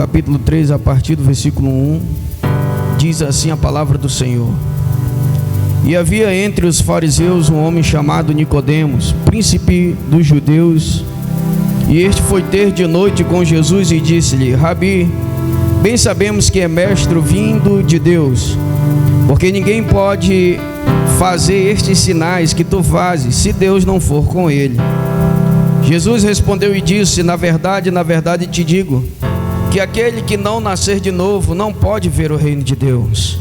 capítulo 3, a partir do versículo 1, diz assim a palavra do Senhor: E havia entre os fariseus um homem chamado Nicodemos, príncipe dos judeus, e este foi ter de noite com Jesus e disse-lhe: Rabi, bem sabemos que é mestre vindo de Deus, porque ninguém pode fazer estes sinais que tu fazes, se Deus não for com ele. Jesus respondeu e disse: na verdade te digo, que aquele que não nascer de novo não pode ver o reino de Deus.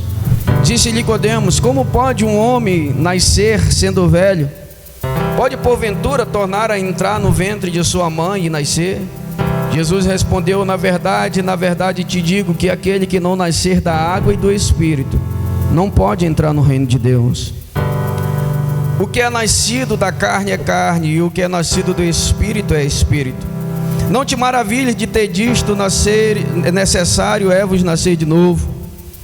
Disse Nicodemos: como pode um homem nascer sendo velho? Pode porventura tornar a entrar no ventre de sua mãe e nascer? Jesus respondeu: na verdade te digo, que aquele que não nascer da água e do Espírito não pode entrar no reino de Deus. O que é nascido da carne é carne, e o que é nascido do Espírito é Espírito. Não te maravilhes de ter disto: é necessário é-vos nascer de novo.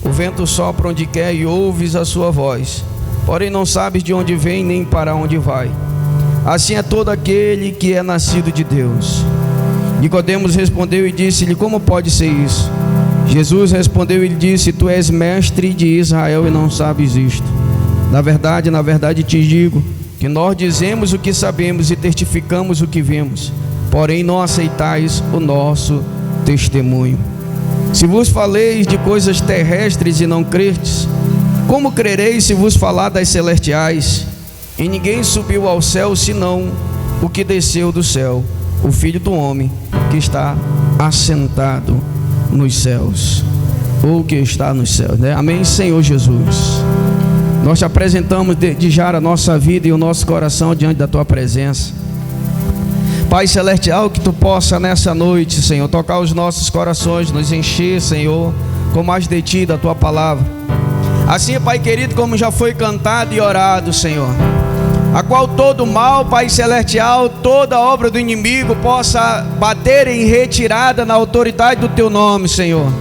O vento sopra onde quer e ouves a sua voz, porém não sabes de onde vem nem para onde vai. Assim é todo aquele que é nascido de Deus. Nicodemos respondeu e disse-lhe: como pode ser isso? Jesus respondeu e lhe disse: tu és mestre de Israel e não sabes isto? Na verdade te digo, que nós dizemos o que sabemos e testificamos o que vemos, porém não aceitais o nosso testemunho. Se vos faleis de coisas terrestres e não crerdes, como crereis se vos falar das celestiais? E ninguém subiu ao céu senão o que desceu do céu, o Filho do Homem, que está assentado nos céus, ou que está nos céus, né? Amém, Senhor Jesus. Nós te apresentamos de já a nossa vida e o nosso coração diante da tua presença, Pai celestial. Que tu possa nessa noite, Senhor, tocar os nossos corações, nos encher, Senhor, com mais de ti, da tua palavra. Assim, Pai querido, como já foi cantado e orado, Senhor, a qual todo mal, Pai celestial, toda obra do inimigo possa bater em retirada na autoridade do teu nome, Senhor.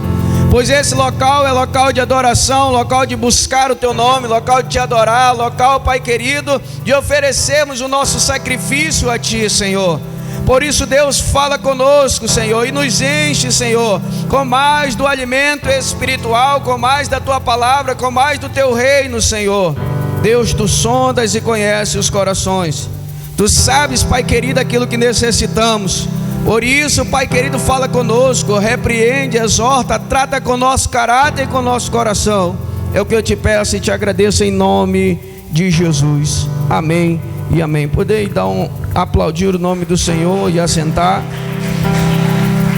Pois esse local é local de adoração, local de buscar o teu nome, local de te adorar, local, Pai querido, de oferecermos o nosso sacrifício a ti, Senhor. Por isso, Deus, fala conosco, Senhor, e nos enche, Senhor, com mais do alimento espiritual, com mais da tua palavra, com mais do teu reino, Senhor. Deus, tu sondas e conheces os corações. Tu sabes, Pai querido, aquilo que necessitamos. Por isso, Pai querido, fala conosco, repreende, exorta, trata com o nosso caráter e com o nosso coração. É o que eu te peço e te agradeço em nome de Jesus. Amém e amém. Poder dar aplaudir o nome do Senhor e assentar.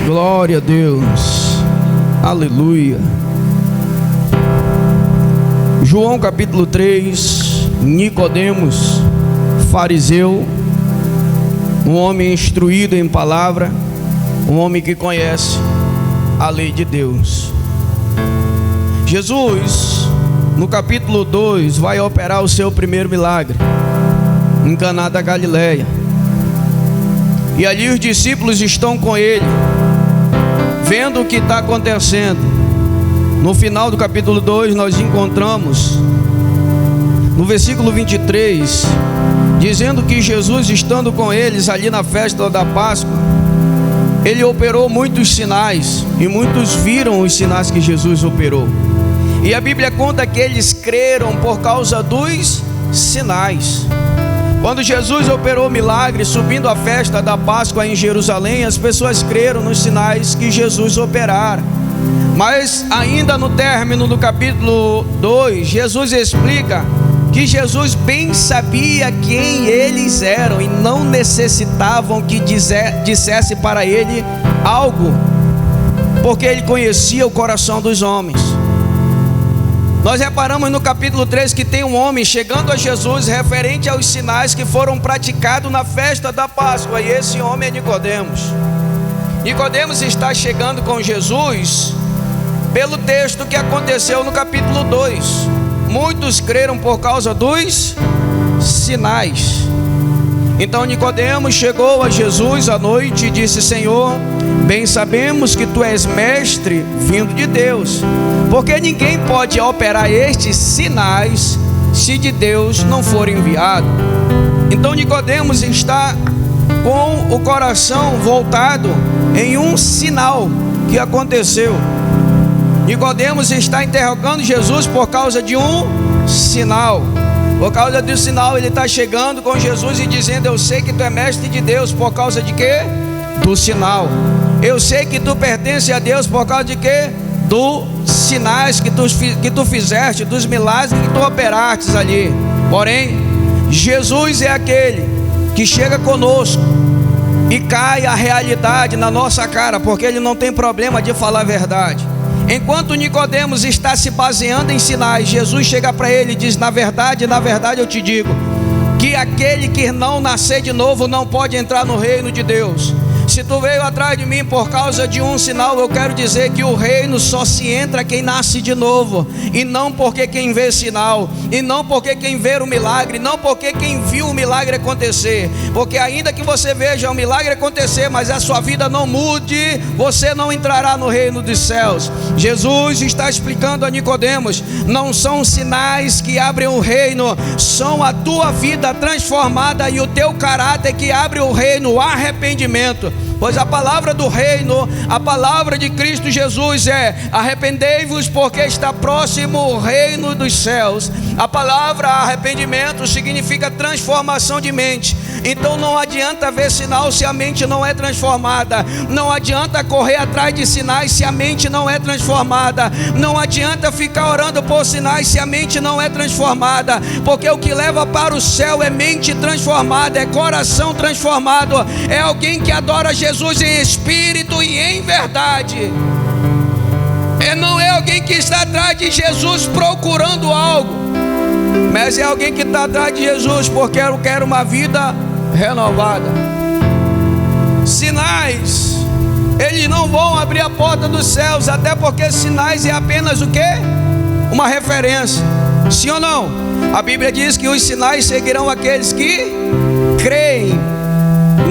Glória a Deus. Aleluia. João capítulo 3. Nicodemos, fariseu, um homem instruído em palavra, um homem que conhece a lei de Deus. Jesus, no capítulo 2, vai operar o seu primeiro milagre em Caná da Galileia. E ali os discípulos estão com ele, vendo o que está acontecendo. No final do capítulo 2, nós encontramos no versículo 23, dizendo que Jesus, estando com eles ali na festa da Páscoa, ele operou muitos sinais, e muitos viram os sinais que Jesus operou. E a Bíblia conta que eles creram por causa dos sinais. Quando Jesus operou milagres, subindo a festa da Páscoa em Jerusalém, as pessoas creram nos sinais que Jesus operara. Mas ainda no término do capítulo 2, Jesus explica que Jesus bem sabia quem eles eram e não necessitavam que dissesse para ele algo, porque ele conhecia o coração dos homens. Nós reparamos no capítulo 3 que tem um homem chegando a Jesus referente aos sinais que foram praticados na festa da Páscoa, e esse homem é Nicodemos. Nicodemos está chegando com Jesus pelo texto que aconteceu no capítulo 2. Muitos creram por causa dos sinais. Então Nicodemos chegou a Jesus à noite e disse: Senhor, bem sabemos que tu és mestre vindo de Deus, porque ninguém pode operar estes sinais se de Deus não for enviado. Então Nicodemos está com o coração voltado em um sinal que aconteceu? Nicodemos está interrogando Jesus por causa de um sinal. Por causa do sinal, ele está chegando com Jesus e dizendo: eu sei que tu é mestre de Deus. Por causa de quê? Do sinal. Eu sei que tu pertence a Deus por causa de quê? Dos sinais que tu fizeste, dos milagres que tu operaste ali. Porém, Jesus é aquele que chega conosco e cai a realidade na nossa cara, porque ele não tem problema de falar a verdade. Enquanto Nicodemos está se baseando em sinais, Jesus chega para ele e diz: na verdade eu te digo, que aquele que não nascer de novo não pode entrar no reino de Deus. Se tu veio atrás de mim por causa de um sinal, eu quero dizer que o reino só se entra quem nasce de novo, e não porque quem vê sinal, e não porque quem vê o milagre, não porque quem viu o milagre acontecer. Porque ainda que você veja o milagre acontecer, mas a sua vida não mude, você não entrará no reino dos céus. Jesus está explicando a Nicodemos: não são sinais que abrem o reino, são a tua vida transformada e o teu caráter que abre o reino, o arrependimento. Pois a palavra do reino, a palavra de Cristo Jesus é: arrependei-vos porque está próximo o reino dos céus. A palavra arrependimento significa transformação de mente. Então não adianta ver sinal se a mente não é transformada. Não adianta correr atrás de sinais se a mente não é transformada. Não adianta ficar orando por sinais se a mente não é transformada. Porque o que leva para o céu é mente transformada, é coração transformado, é alguém que adora Jesus em espírito e em verdade. Não é alguém que está atrás de Jesus procurando algo, mas é alguém que está atrás de Jesus porque eu quero uma vida renovada. Sinais, eles não vão abrir a porta dos céus, até porque sinais é apenas o quê? Uma referência. Sim ou não? A Bíblia diz que os sinais seguirão aqueles que creem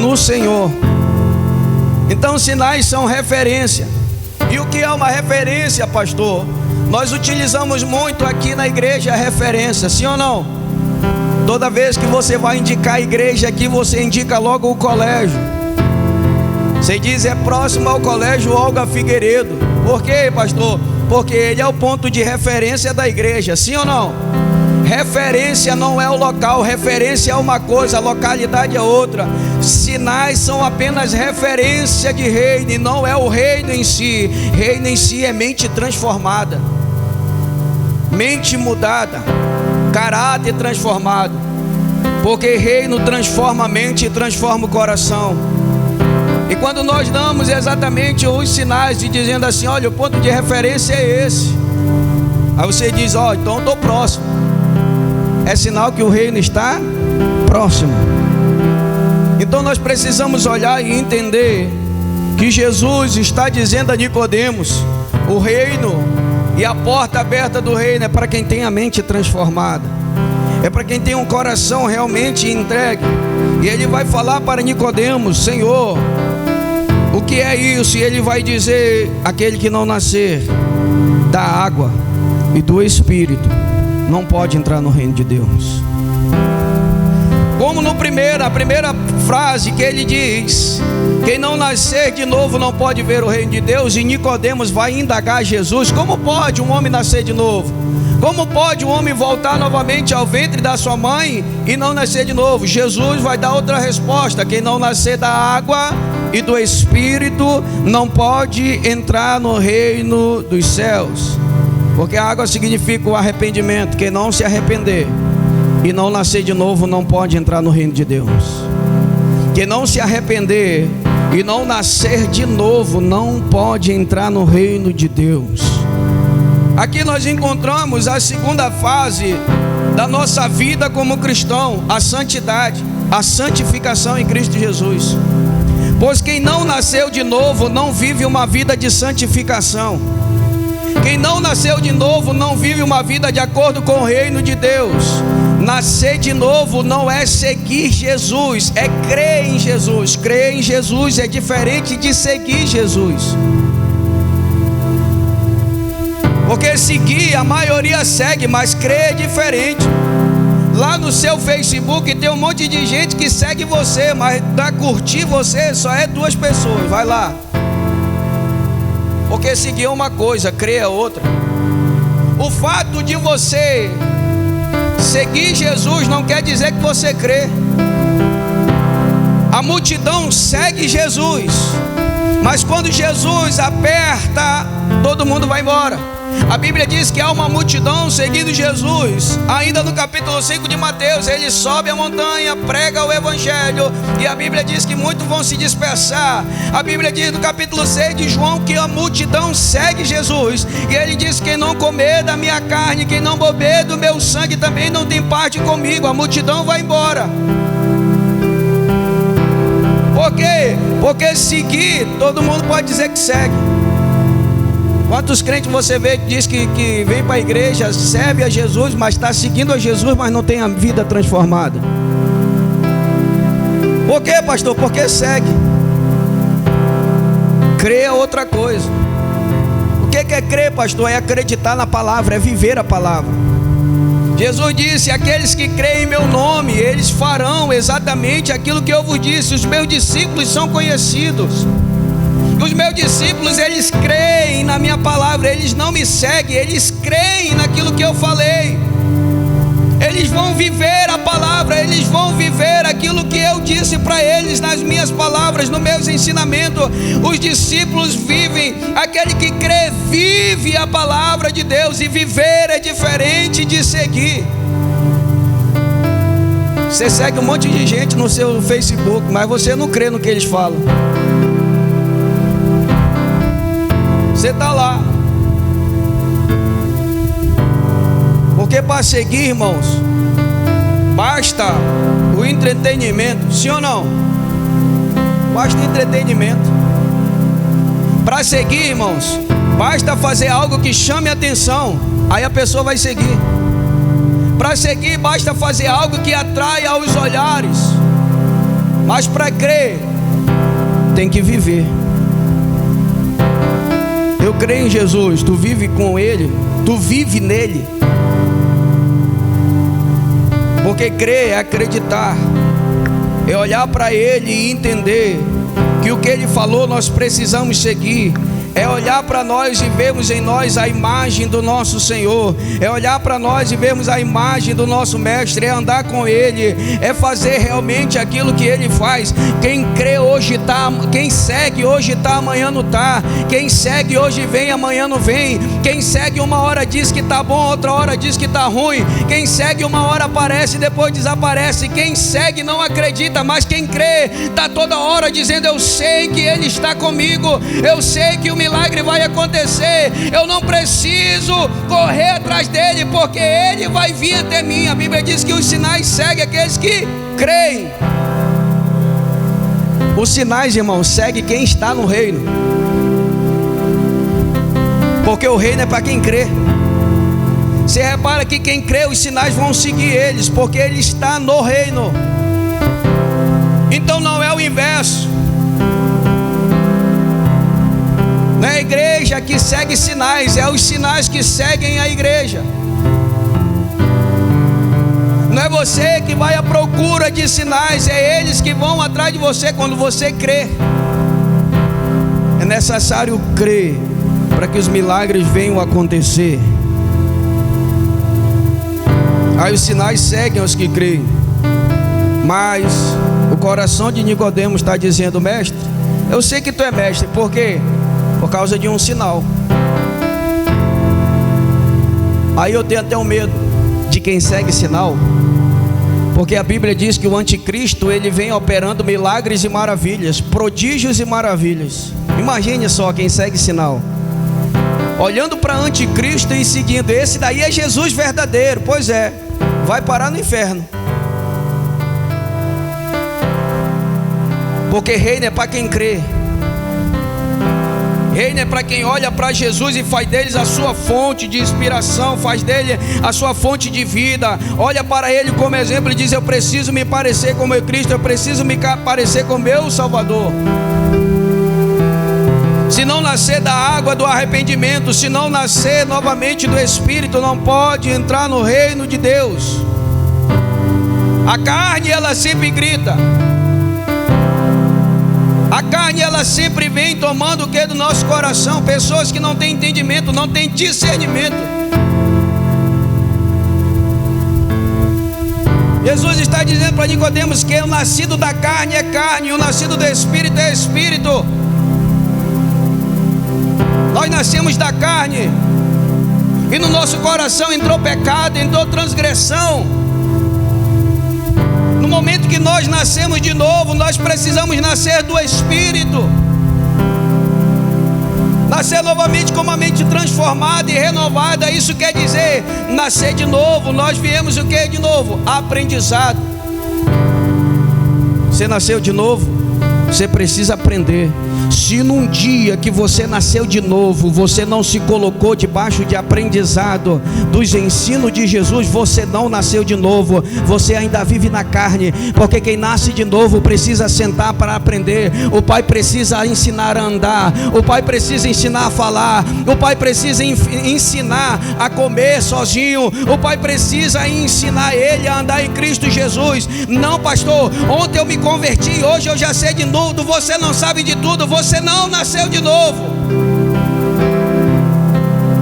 no Senhor. Então sinais são referência. E o que é uma referência, pastor? Nós utilizamos muito aqui na igreja a referência, sim ou não? Toda vez que você vai indicar a igreja aqui, você indica logo o colégio. Você diz: é próximo ao colégio Olga Figueiredo. Por quê, pastor? Porque ele é o ponto de referência da igreja, sim ou não? Referência não é o local, referência é uma coisa, a localidade é outra. Sinais são apenas referência de reino, e não é o reino em si. Reino em si é mente transformada, mente mudada, caráter transformado. Porque reino transforma a mente e transforma o coração. E quando nós damos exatamente os sinais de dizendo assim: olha, o ponto de referência é esse, aí você diz: ó, então eu estou próximo. É sinal que o reino está próximo. Então nós precisamos olhar e entender que Jesus está dizendo a Nicodemos: o reino e a porta aberta do reino é para quem tem a mente transformada, é para quem tem um coração realmente entregue. E ele vai falar para Nicodemos: Senhor, o que é isso? E ele vai dizer: aquele que não nascer da água e do Espírito não pode entrar no reino de Deus. Como a primeira frase que ele diz: quem não nascer de novo não pode ver o reino de Deus. E Nicodemos vai indagar Jesus: como pode um homem nascer de novo? Como pode um homem voltar novamente ao ventre da sua mãe e não nascer de novo? Jesus vai dar outra resposta: quem não nascer da água e do Espírito não pode entrar no reino dos céus. Porque a água significa o arrependimento. Quem não se arrepender e não nascer de novo não pode entrar no reino de Deus. Quem não se arrepender e não nascer de novo não pode entrar no reino de Deus. Aqui nós encontramos a segunda fase da nossa vida como cristão: a santidade, a santificação em Cristo Jesus. Pois quem não nasceu de novo não vive uma vida de santificação. Quem não nasceu de novo não vive uma vida de acordo com o reino de Deus. Nascer de novo não é seguir Jesus, é crer em Jesus. Crer em Jesus é diferente de seguir Jesus. Porque seguir, a maioria segue, mas crer é diferente. Lá no seu Facebook tem um monte de gente que segue você, mas para curtir você só é 2 pessoas. Vai lá. Porque seguir é uma coisa, crer é outra. O fato de você seguir Jesus não quer dizer que você crê. A multidão segue Jesus, mas quando Jesus aperta, todo mundo vai embora. A Bíblia diz que há uma multidão seguindo Jesus. Ainda no capítulo 5 de Mateus, ele sobe a montanha, prega o evangelho, e a Bíblia diz que muitos vão se dispersar. A Bíblia diz no capítulo 6 de João que a multidão segue Jesus, e ele diz: quem não comer da minha carne, quem não beber do meu sangue, também não tem parte comigo. A multidão vai embora. Por quê? Porque seguir, todo mundo pode dizer que segue. Quantos crentes você vê que diz que vem para a igreja, serve a Jesus, mas está seguindo a Jesus, mas não tem a vida transformada? Por quê, pastor? Porque segue. Crer é outra coisa. O que é crer, pastor? É acreditar na palavra, é viver a palavra. Jesus disse: aqueles que creem em meu nome, eles farão exatamente aquilo que eu vos disse. Os meus discípulos são conhecidos. Os meus discípulos, eles creem na minha palavra. Eles não me seguem, eles creem naquilo que eu falei. Eles vão viver a palavra, eles vão viver aquilo que eu disse para eles nas minhas palavras, nos meus ensinamentos. Os discípulos vivem, aquele que crê vive a palavra de Deus. E viver é diferente de seguir. Você segue um monte de gente no seu Facebook, mas você não crê no que eles falam. Você está lá. Porque para seguir, irmãos, basta o entretenimento. Sim ou não? Basta entretenimento. Para seguir, irmãos, basta fazer algo que chame a atenção. Aí a pessoa vai seguir. Para seguir, basta fazer algo que atraia aos olhares. Mas para crer, tem que viver. Eu creio em Jesus, tu vive com Ele, tu vive nele. Porque crer é acreditar, é olhar para Ele e entender que o que Ele falou nós precisamos seguir. É olhar para nós e vermos em nós a imagem do nosso Senhor. É olhar para nós e vermos a imagem do nosso Mestre. É andar com Ele. É fazer realmente aquilo que Ele faz. Quem crê hoje está, quem segue hoje está, amanhã não está. Quem segue hoje vem, amanhã não vem. Quem segue uma hora diz que está bom, outra hora diz que está ruim. Quem segue uma hora aparece, depois desaparece. Quem segue não acredita, mas quem crê está toda hora dizendo: eu sei que Ele está comigo. Eu sei que o milagre vai acontecer. Eu não preciso correr atrás dele, porque ele vai vir até mim. A Bíblia diz que os sinais seguem aqueles que creem. Os sinais, irmão, seguem quem está no reino, porque o reino é para quem crê. Você repara que quem crê, os sinais vão seguir eles, porque ele está no reino. Então não é o inverso. Não é a igreja que segue sinais, é os sinais que seguem a igreja. Não é você que vai à procura de sinais, é eles que vão atrás de você quando você crê. É necessário crer para que os milagres venham a acontecer. Aí os sinais seguem os que creem. Mas o coração de Nicodemos está dizendo: mestre, eu sei que tu é mestre. Por quê? Por causa de um sinal. Aí eu tenho até um medo de quem segue sinal, porque a Bíblia diz que o anticristo, ele vem operando milagres e maravilhas, prodígios e maravilhas. Imagine só quem segue sinal, olhando para anticristo e seguindo. Esse daí é Jesus verdadeiro. Pois é, vai parar no inferno. Porque reino é para quem crê. Reino é para quem olha para Jesus e faz deles a sua fonte de inspiração, faz dele a sua fonte de vida. Olha para ele como exemplo e diz: eu preciso me parecer com o meu Cristo, eu preciso me parecer com o meu Salvador. Se não nascer da água do arrependimento, se não nascer novamente do Espírito, não pode entrar no reino de Deus. A carne, ela sempre grita. A carne, ela sempre vem tomando o que do nosso coração? Pessoas que não têm entendimento, não têm discernimento. Jesus está dizendo para Nicodemos que o nascido da carne é carne, e o nascido do Espírito é Espírito. Nós nascemos da carne, e no nosso coração entrou pecado, entrou transgressão. No momento que nós nascemos de novo, nós precisamos nascer do Espírito, nascer novamente com uma mente transformada e renovada. Isso quer dizer nascer de novo. Nós viemos o que de novo? Aprendizado. Você nasceu de novo, você precisa aprender. Se num dia que você nasceu de novo, você não se colocou debaixo de aprendizado dos ensinos de Jesus, você não nasceu de novo, você ainda vive na carne. Porque quem nasce de novo precisa sentar para aprender. O pai precisa ensinar a andar, o pai precisa ensinar a falar, o pai precisa ensinar a comer sozinho, o pai precisa ensinar ele a andar em Cristo Jesus. Não, pastor, ontem eu me converti, hoje eu já sei de tudo. Você não sabe de tudo, você não nasceu de novo.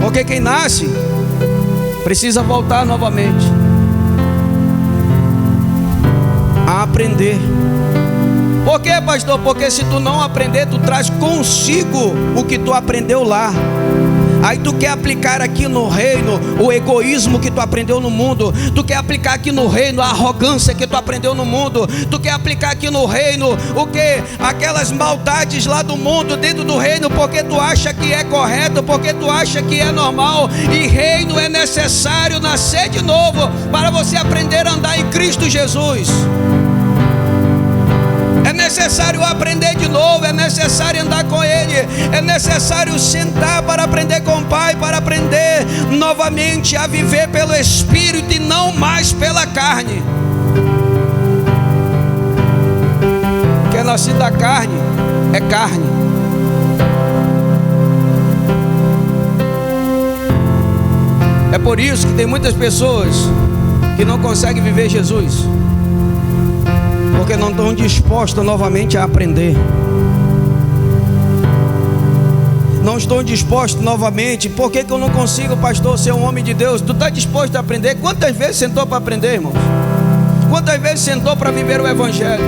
Porque quem nasce precisa voltar novamente a aprender. Por quê, pastor? Porque se tu não aprender, tu traz consigo o que tu aprendeu lá. Aí tu quer aplicar aqui no reino o egoísmo que tu aprendeu no mundo. Tu quer aplicar aqui no reino a arrogância que tu aprendeu no mundo. Tu quer aplicar aqui no reino o que? Aquelas maldades lá do mundo dentro do reino, porque tu acha que é correto, porque tu acha que é normal. E reino é necessário nascer de novo para você aprender a andar em Cristo Jesus. É necessário aprender de novo, é necessário andar com Ele, é necessário sentar para aprender com o Pai, para aprender novamente a viver pelo Espírito e não mais pela carne. Quem é nascido da carne é carne. É por isso que tem muitas pessoas que não conseguem viver Jesus, porque não estão dispostos novamente a aprender. Não estou disposto novamente. Por que eu não consigo, pastor, ser um homem de Deus? Tu está disposto a aprender? Quantas vezes sentou para aprender, irmãos? Quantas vezes sentou para viver o Evangelho?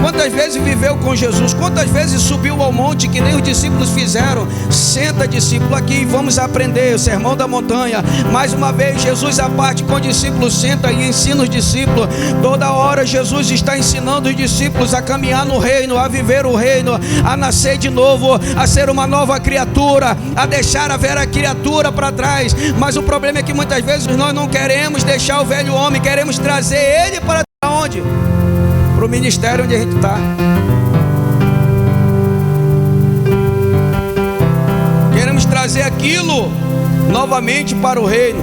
Quantas vezes viveu com Jesus? Quantas vezes subiu ao monte que nem os discípulos fizeram? Senta, discípulo, aqui e vamos aprender o sermão da montanha. Mais uma vez, Jesus à parte com os discípulos, senta e ensina os discípulos. Toda hora Jesus está ensinando os discípulos a caminhar no reino, a viver o reino, a nascer de novo, a ser uma nova criatura, a deixar a velha criatura para trás. Mas o problema é que muitas vezes nós não queremos deixar o velho homem, queremos trazer ele para onde? Para o ministério onde a gente está. Queremos trazer aquilo novamente para o reino.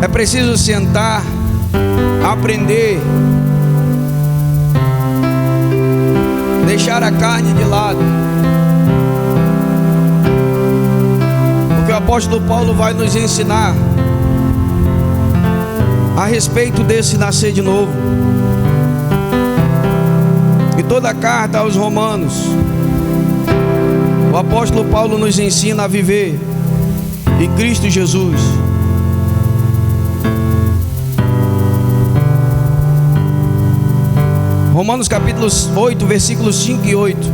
É preciso sentar, aprender, deixar a carne de lado. Porque o apóstolo Paulo vai nos ensinar a respeito desse nascer de novo. E toda a carta aos Romanos, o apóstolo Paulo nos ensina a viver em Cristo Jesus. Romanos capítulo 8, versículos 5 e 8.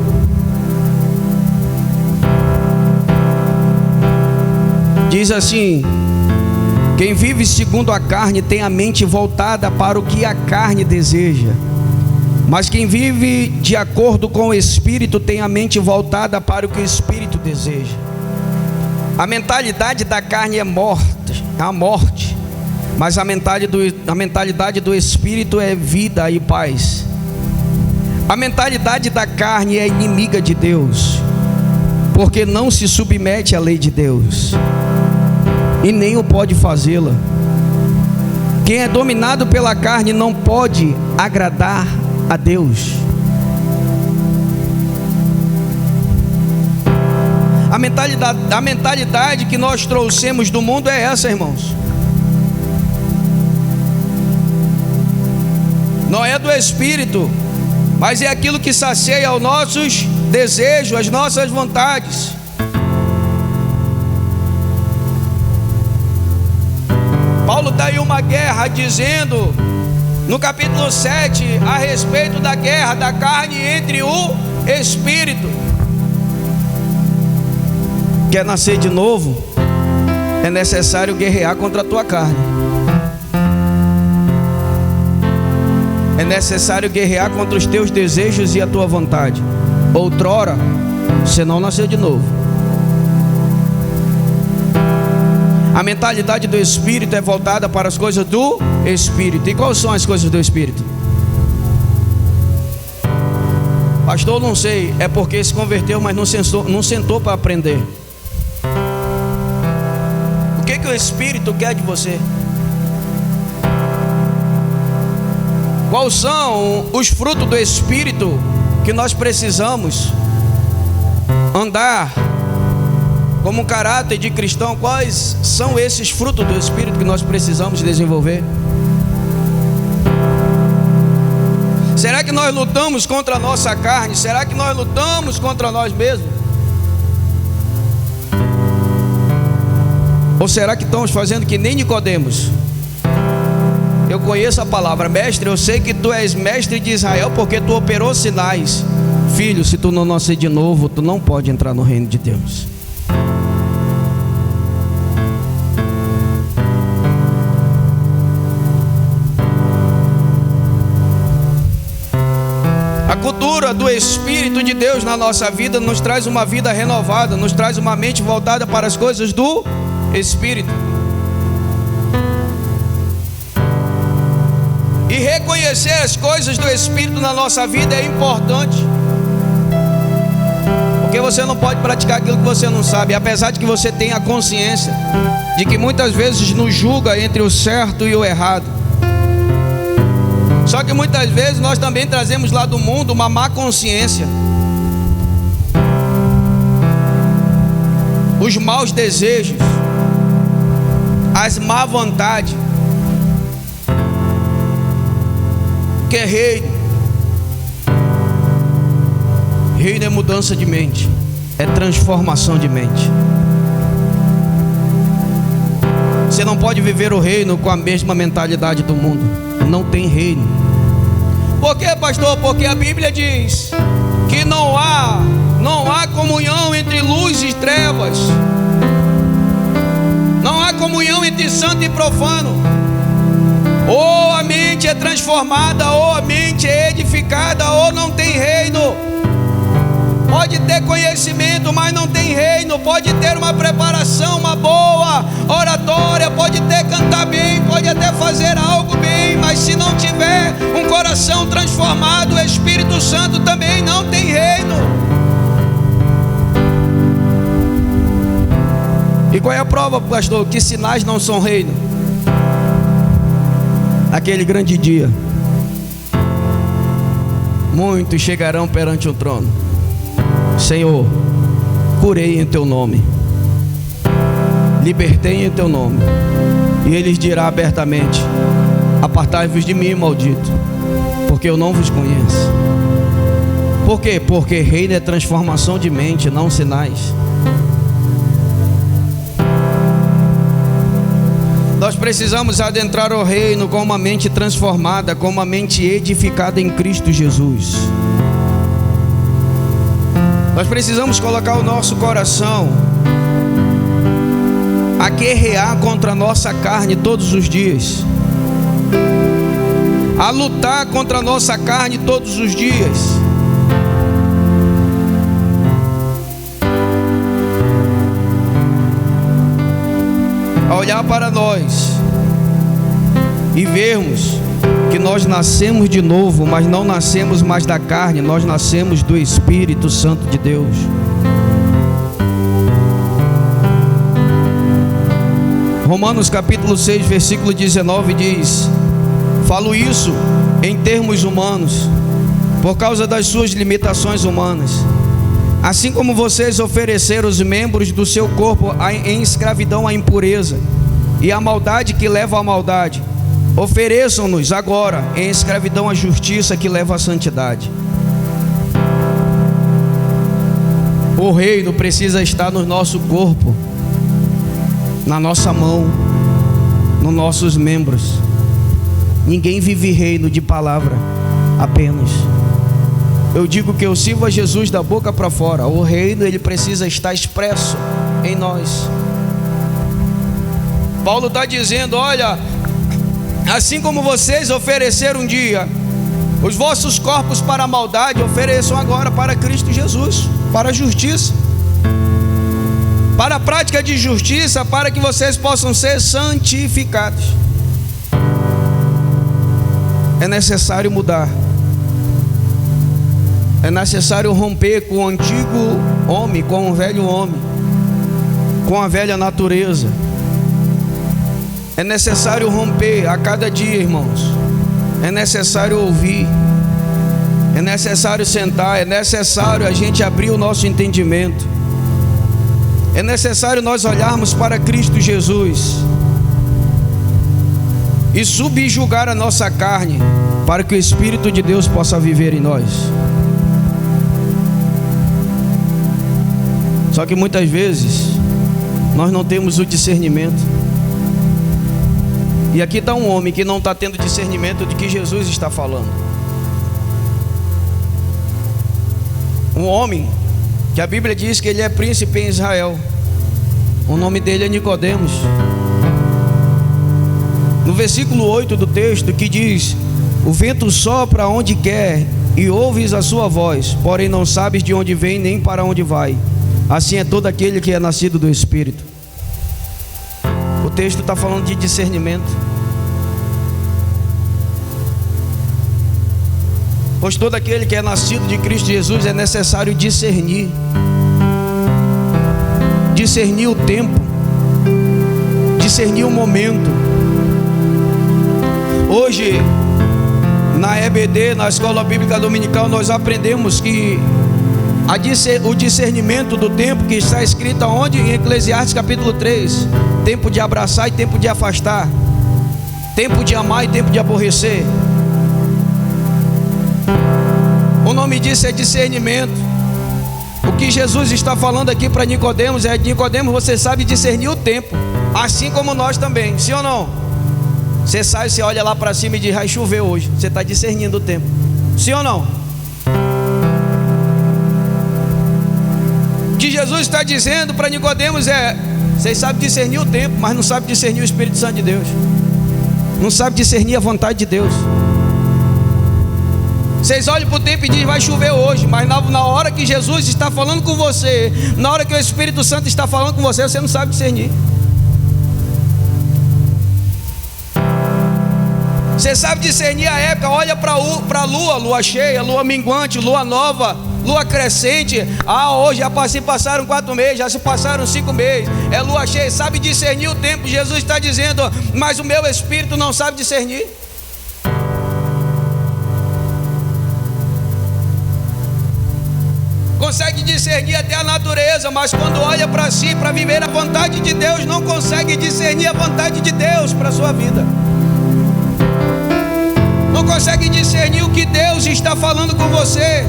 Diz assim: quem vive segundo a carne tem a mente voltada para o que a carne deseja, mas quem vive de acordo com o Espírito tem a mente voltada para o que o Espírito deseja. A mentalidade da carne é a morte, mas a mentalidade do Espírito é vida e paz. A mentalidade da carne é inimiga de Deus, porque não se submete à lei de Deus e nem o pode fazê-la. Quem é dominado pela carne não pode agradar a Deus. A mentalidade que nós trouxemos do mundo é essa, irmãos. Não é do Espírito, mas é aquilo que sacia os nossos desejos, as nossas vontades. Paulo dá aí uma guerra dizendo, no capítulo 7, a respeito da guerra da carne entre o Espírito. Quer nascer de novo? É necessário guerrear contra a tua carne. É necessário guerrear contra os teus desejos e a tua vontade. Outrora, você não nasceu de novo. A mentalidade do Espírito é voltada para as coisas do Espírito. E quais são as coisas do Espírito? Pastor, não sei. É porque se converteu, mas não sentou para aprender. O que o Espírito quer de você? Quais são os frutos do Espírito que nós precisamos andar como um caráter de cristão? Quais são esses frutos do Espírito que nós precisamos desenvolver? Será que nós lutamos contra a nossa carne? Será que nós lutamos contra nós mesmos? Ou será que estamos fazendo que nem Nicodemos? Eu conheço a palavra, mestre, eu sei que tu és mestre de Israel porque tu operou sinais. Filho, se tu não nascer de novo, tu não pode entrar no reino de Deus. A cultura do Espírito de Deus na nossa vida nos traz uma vida renovada, nos traz uma mente voltada para as coisas do Espírito. E reconhecer as coisas do Espírito na nossa vida é importante, porque você não pode praticar aquilo que você não sabe, apesar de que você tenha consciência de que muitas vezes nos julga entre o certo e o errado. Só que muitas vezes nós também trazemos lá do mundo uma má consciência, os maus desejos, as má vontades. Que é reino? Reino é mudança de mente, é transformação de mente. Você não pode viver o reino com a mesma mentalidade do mundo. Não tem reino. Por quê, pastor? Porque a Bíblia diz que não há comunhão entre luz e trevas. Não há comunhão entre santo e profano. Ou a mente é transformada, ou a mente é edificada, ou não tem reino. Pode ter conhecimento, mas não tem reino. Pode ter uma preparação, uma boa oratória, pode até cantar bem, pode até fazer algo bem, mas se não tiver um coração transformado, o Espírito Santo também não tem reino. E qual é a prova, pastor, que sinais não são reino? Aquele grande dia, muitos chegarão perante o trono. Senhor, curei em teu nome, libertei em teu nome. E ele dirá abertamente: apartai-vos de mim, maldito, porque eu não vos conheço. Por quê? Porque reino é transformação de mente, não sinais. Nós precisamos adentrar o reino com uma mente transformada, com uma mente edificada em Cristo Jesus. Nós precisamos colocar o nosso coração a guerrear contra a nossa carne todos os dias, a lutar contra a nossa carne todos os dias. A olhar para nós e vermos que nós nascemos de novo, mas não nascemos mais da carne, nós nascemos do Espírito Santo de Deus. Romanos capítulo 6, versículo 19 diz: falo isso em termos humanos, por causa das suas limitações humanas. Assim como vocês ofereceram os membros do seu corpo em escravidão à impureza e à maldade que leva à maldade, Ofereçam-nos agora em escravidão à justiça que leva à santidade. O reino precisa estar no nosso corpo, na nossa mão, nos nossos membros. Ninguém vive reino de palavra apenas. Eu digo que eu sirvo a Jesus da boca para fora. O reino, ele precisa estar expresso em nós. Paulo está dizendo: olha, assim como vocês ofereceram um dia os vossos corpos para a maldade, ofereçam agora para Cristo Jesus, para a justiça, para a prática de justiça, para que vocês possam ser santificados. É necessário mudar. É necessário romper com o antigo homem, com o velho homem, com a velha natureza. É necessário romper a cada dia, irmãos. É necessário ouvir. É necessário sentar. É necessário a gente abrir o nosso entendimento. É necessário nós olharmos para Cristo Jesus e subjugar a nossa carne, para que o Espírito de Deus possa viver em nós. Só que muitas vezes nós não temos o discernimento. E aqui está um homem que não está tendo discernimento do que Jesus está falando. Um homem que a Bíblia diz que ele é príncipe em Israel. O nome dele é Nicodemos. No versículo 8 do texto, que diz: o vento sopra onde quer e ouves a sua voz, porém não sabes de onde vem nem para onde vai. Assim é todo aquele que é nascido do Espírito. O texto está falando de discernimento. Pois todo aquele que é nascido de Cristo Jesus é necessário discernir. Discernir o tempo, discernir o momento. Hoje, na EBD, na Escola Bíblica Dominical, nós aprendemos que o discernimento do tempo, que está escrito aonde? Em Eclesiastes capítulo 3. Tempo de abraçar e tempo de afastar. Tempo de amar e tempo de aborrecer. O nome disso é discernimento. O que Jesus está falando aqui para Nicodemos é: Nicodemos, você sabe discernir o tempo, assim como nós também, sim ou não? Você sai, você olha lá para cima e diz: vai chover hoje. Você está discernindo o tempo, sim ou não? O que Jesus está dizendo para Nicodemos é: vocês sabem discernir o tempo, mas não sabem discernir o Espírito Santo de Deus. Não sabem discernir a vontade de Deus. Vocês olham para o tempo e dizem: vai chover hoje. Mas na hora que Jesus está falando com você, na hora que o Espírito Santo está falando com você, você não sabe discernir. Você sabe discernir a época. Olha para a lua, lua cheia, lua minguante, lua nova, lua crescente. Hoje já se passaram 4 meses, já se passaram 5 meses. É lua cheia, sabe discernir o tempo. Jesus está dizendo: mas o meu espírito não sabe discernir. Consegue discernir até a natureza, mas quando olha para si, para viver a vontade de Deus, não consegue discernir a vontade de Deus para a sua vida. Não consegue discernir o que Deus está falando com você.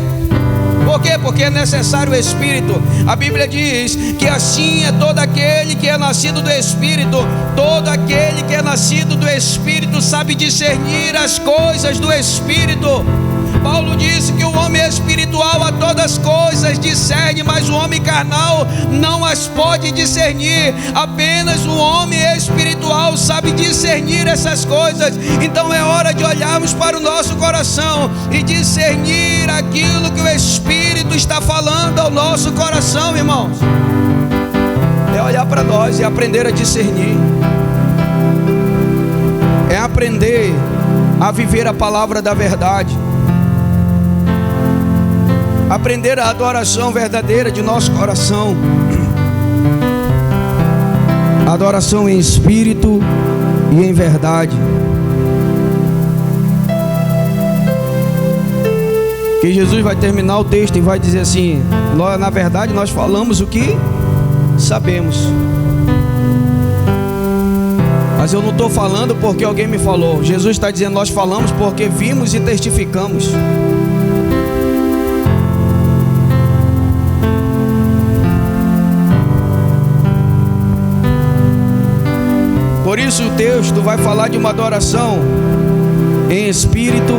Por quê? Porque é necessário o Espírito. A Bíblia diz que assim é todo aquele que é nascido do Espírito. Todo aquele que é nascido do Espírito sabe discernir as coisas do Espírito. Paulo disse que o homem espiritual a todas as coisas discerne, mas o homem carnal não as pode discernir. Apenas o homem espiritual sabe discernir essas coisas. Então é hora de olharmos para o nosso coração e discernir aquilo que o Espírito está falando ao nosso coração, irmãos. É olhar para nós e aprender a discernir. É aprender a viver a palavra da verdade. Aprender a adoração verdadeira de nosso coração. Adoração em espírito e em verdade. Que Jesus vai terminar o texto e vai dizer assim: na verdade nós falamos o que sabemos. Mas eu não estou falando porque alguém me falou. Jesus está dizendo: nós falamos porque vimos e testificamos. Por isso o texto vai falar de uma adoração em espírito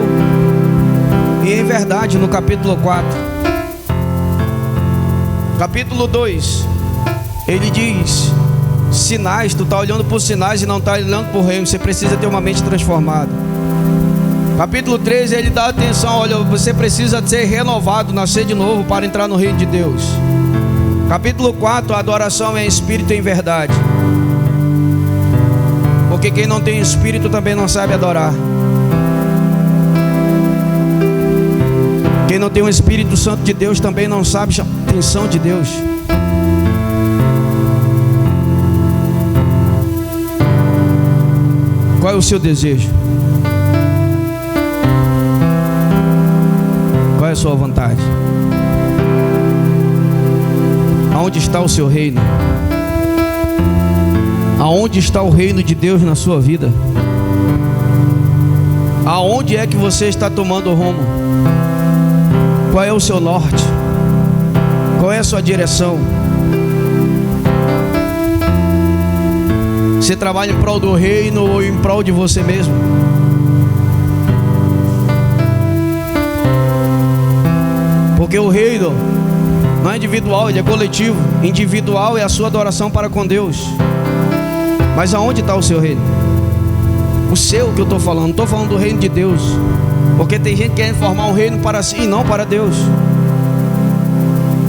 e em verdade, no capítulo 4. Capítulo 2, ele diz: sinais, tu está olhando por sinais e não está olhando por reino, você precisa ter uma mente transformada. Capítulo 3, ele dá atenção: olha, você precisa ser renovado, nascer de novo para entrar no reino de Deus. Capítulo 4, a adoração é em espírito e em verdade. Porque quem não tem espírito também não sabe adorar. Quem não tem o Espírito Santo de Deus também não sabe chamar a atenção de Deus. Qual é o seu desejo? Qual é a sua vontade? Aonde está o seu reino? Aonde está o reino de Deus na sua vida? Aonde é que você está tomando rumo? Qual é o seu norte? Qual é a sua direção? Você trabalha em prol do reino ou em prol de você mesmo? Porque o reino não é individual, ele é coletivo. Individual é a sua adoração para com Deus. Mas aonde está o seu reino? O seu que eu estou falando, não estou falando do reino de Deus. Porque tem gente que quer formar um reino para si e não para Deus.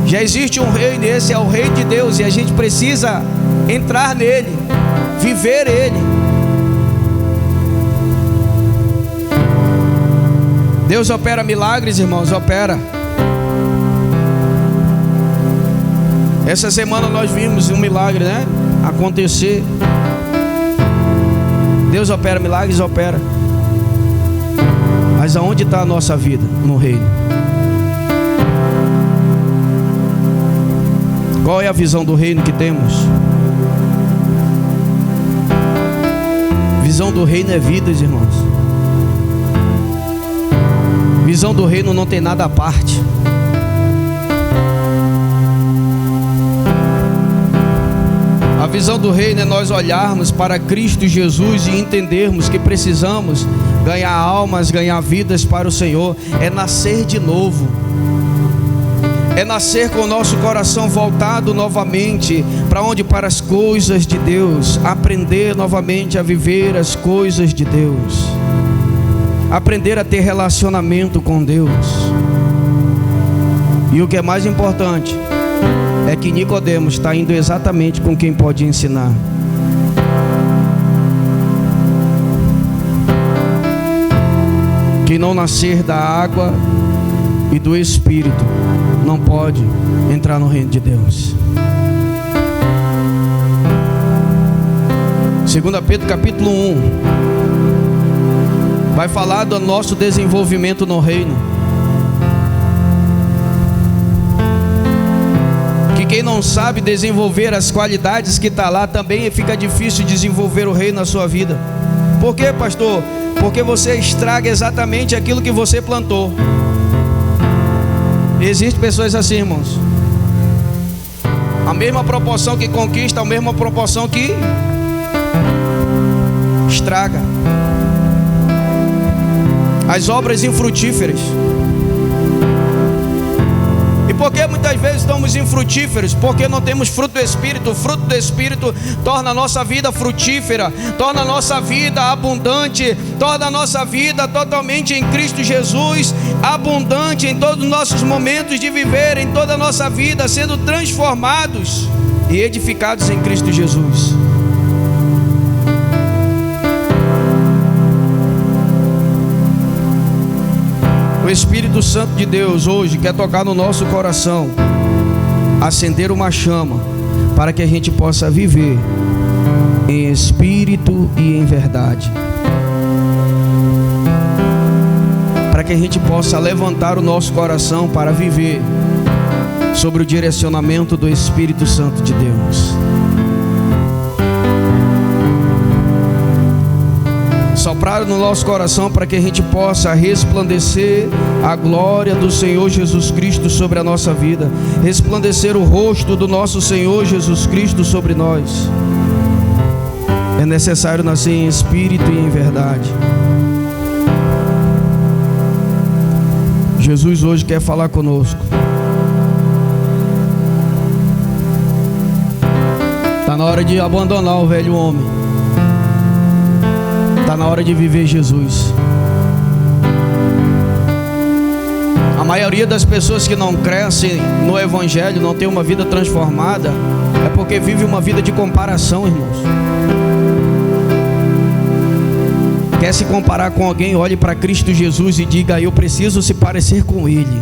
Já existe um reino, e esse é o reino de Deus. E a gente precisa entrar nele, viver ele. Deus opera milagres, irmãos, opera. Essa semana nós vimos um milagre, né, acontecer. Deus opera milagres, opera. Mas aonde está a nossa vida no reino? Qual é a visão do reino que temos? Visão do reino é vidas, irmãos. Visão do reino não tem nada à parte. A visão do reino é nós olharmos para Cristo Jesus e entendermos que precisamos ganhar almas, ganhar vidas para o Senhor. É nascer de novo. É nascer com o nosso coração voltado novamente para onde? Para as coisas de Deus. Aprender novamente a viver as coisas de Deus. Aprender a ter relacionamento com Deus. E o que é mais importante é que Nicodemos está indo exatamente com quem pode ensinar. Quem não nascer da água e do Espírito não pode entrar no reino de Deus. 2 Pedro capítulo 1 vai falar do nosso desenvolvimento no reino. Que quem não sabe desenvolver as qualidades que está lá, também fica difícil desenvolver o reino na sua vida. Por quê, pastor? Porque você estraga exatamente aquilo que você plantou. Existem pessoas assim, irmãos. A mesma proporção que conquista, a mesma proporção que estraga. As obras infrutíferas. E por que muitas vezes estamos infrutíferos? Porque não temos fruto do Espírito. O fruto do Espírito torna a nossa vida frutífera, torna a nossa vida abundante, torna a nossa vida totalmente em Cristo Jesus, abundante em todos os nossos momentos de viver, em toda a nossa vida, sendo transformados e edificados em Cristo Jesus. O Espírito Santo de Deus hoje quer tocar no nosso coração, acender uma chama, para que a gente possa viver em espírito e em verdade, para que a gente possa levantar o nosso coração para viver sobre o direcionamento do Espírito Santo de Deus. soprar no nosso coração para que a gente possa resplandecer a glória do Senhor Jesus Cristo sobre a nossa vida, resplandecer o rosto do nosso Senhor Jesus Cristo sobre nós. É necessário nascer em espírito e em verdade. Jesus hoje quer falar conosco. Está na hora de abandonar o velho homem. Está na hora de viver Jesus. A maioria das pessoas que não crescem no Evangelho, não tem uma vida transformada, é porque vive uma vida de comparação, irmãos. Quer se comparar com alguém, olhe para Cristo Jesus e diga: eu preciso se parecer com Ele.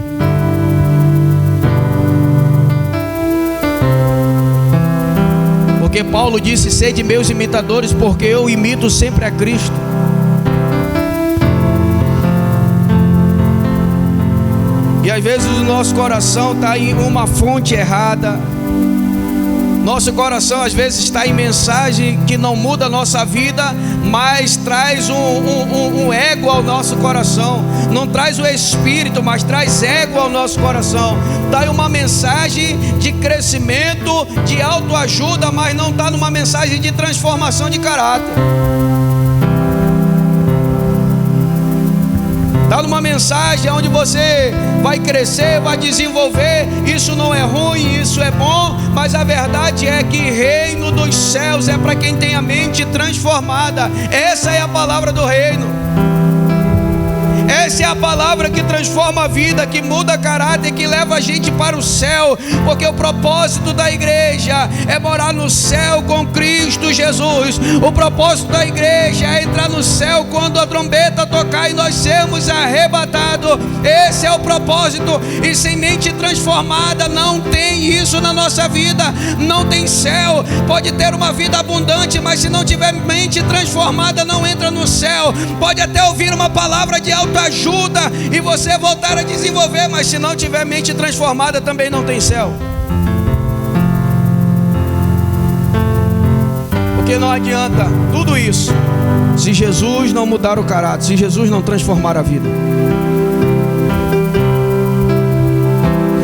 Porque Paulo disse: sede meus imitadores, porque eu imito sempre a Cristo. E às vezes o nosso coração está em uma fonte errada. Nosso coração às vezes está em mensagem que não muda a nossa vida, mas traz um ego ao nosso coração. Não traz o espírito, mas traz ego ao nosso coração. Está em uma mensagem de crescimento, de autoajuda, mas não está numa mensagem de transformação de caráter. Está numa mensagem onde você vai crescer, vai desenvolver. Isso não é ruim, isso é bom, mas a verdade é que reino dos céus é para quem tem a mente transformada. Essa é a palavra do reino. Essa é a palavra que transforma a vida, que muda caráter, que leva a gente para o céu. Porque o propósito da igreja é morar no céu com Cristo Jesus. O propósito da igreja é entrar no céu quando a trombeta tocar e nós sermos arrebatados. Esse é o propósito. E sem mente transformada não tem isso na nossa vida. Não tem céu. Pode ter uma vida abundante, mas se não tiver mente transformada não entra no céu. Pode até ouvir uma palavra de autoajuda e você voltar a desenvolver, mas se não tiver mente transformada também não tem céu. Porque não adianta tudo isso se Jesus não mudar o caráter, se Jesus não transformar a vida.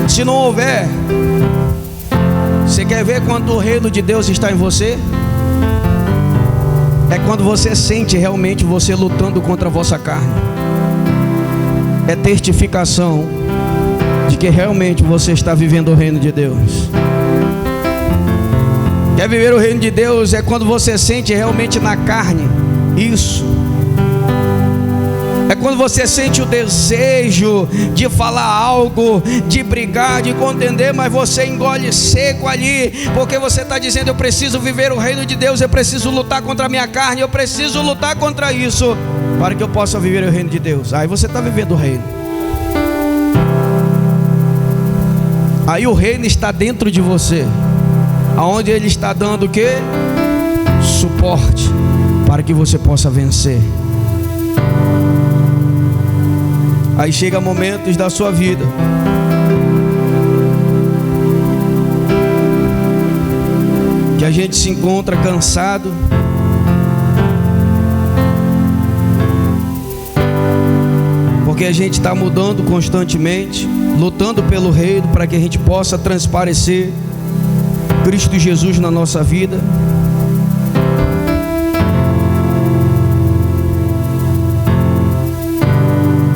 Se não houver, você quer ver quando o reino de Deus está em você? É quando você sente realmente você lutando contra a vossa carne. É testificação de que realmente você está vivendo o reino de Deus. Quer viver o reino de Deus? É quando você sente realmente na carne isso. É quando você sente o desejo de falar algo, de brigar, de contender, mas você engole seco ali, porque você está dizendo: eu preciso viver o reino de Deus, eu preciso lutar contra a minha carne, eu preciso lutar contra isso, para que eu possa viver o reino de Deus. Aí você está vivendo o reino. Aí o reino está dentro de você, aonde ele está dando o quê? Suporte, para que você possa vencer. Aí chega momentos da sua vida que a gente se encontra cansado, porque a gente está mudando constantemente, lutando pelo reino, para que a gente possa transparecer Cristo Jesus na nossa vida.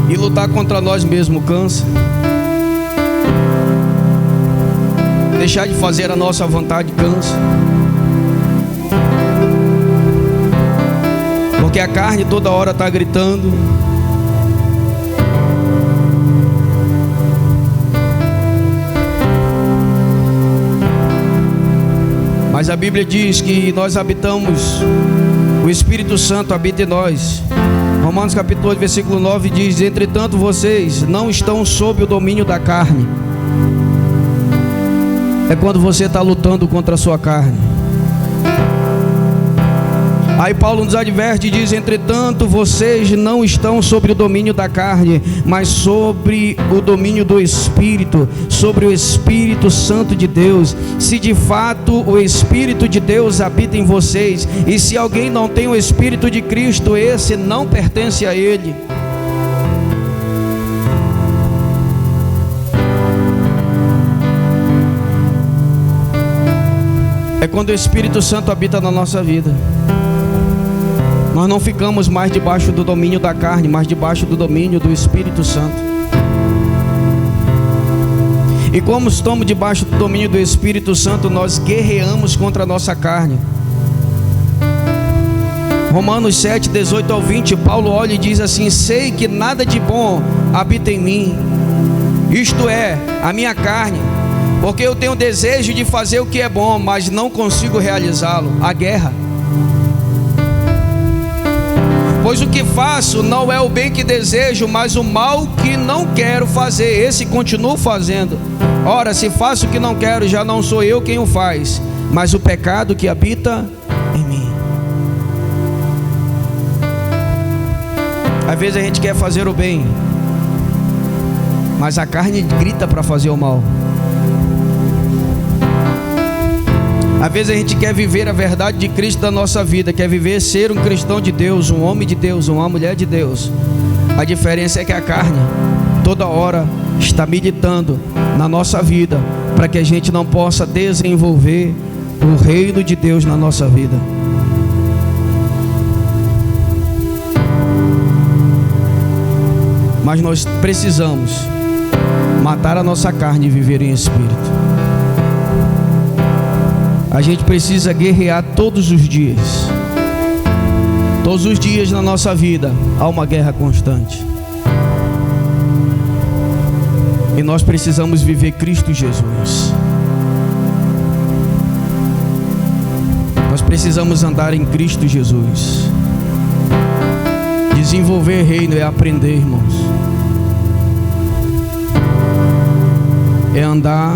E lutar contra nós mesmos cansa. Deixar de fazer a nossa vontade cansa. Porque a carne toda hora está gritando. Mas a Bíblia diz que nós habitamos, o Espírito Santo habita em nós. Romanos capítulo 8, versículo 9 diz: entretanto vocês não estão sob o domínio da carne. É quando você está lutando contra a sua carne. Aí Paulo nos adverte e diz: entretanto, vocês não estão sobre o domínio da carne, mas sobre o domínio do Espírito, sobre o Espírito Santo de Deus. Se de fato o Espírito de Deus habita em vocês, e se alguém não tem o Espírito de Cristo, esse não pertence a ele. É quando o Espírito Santo habita na nossa vida, nós não ficamos mais debaixo do domínio da carne, mas debaixo do domínio do Espírito Santo. E como estamos debaixo do domínio do Espírito Santo, nós guerreamos contra a nossa carne. Romanos 7, 18 ao 20, Paulo olha e diz assim: sei que nada de bom habita em mim, isto é, a minha carne, porque eu tenho desejo de fazer o que é bom, mas não consigo realizá-lo. A guerra. Pois o que faço não é o bem que desejo, mas o mal que não quero fazer, esse continuo fazendo. Ora, se faço o que não quero, já não sou eu quem o faz, mas o pecado que habita em mim. Às vezes a gente quer fazer o bem, mas a carne grita para fazer o mal. Às vezes a gente quer viver a verdade de Cristo da nossa vida, quer viver, ser um cristão de Deus, um homem de Deus, uma mulher de Deus. A diferença é que a carne toda hora está militando na nossa vida, para que a gente não possa desenvolver o reino de Deus na nossa vida. Mas nós precisamos matar a nossa carne e viver em espírito. A gente precisa guerrear todos os dias. Todos os dias na nossa vida há uma guerra constante. E nós precisamos viver Cristo Jesus. Nós precisamos andar em Cristo Jesus. Desenvolver reino é aprender, irmãos. É andar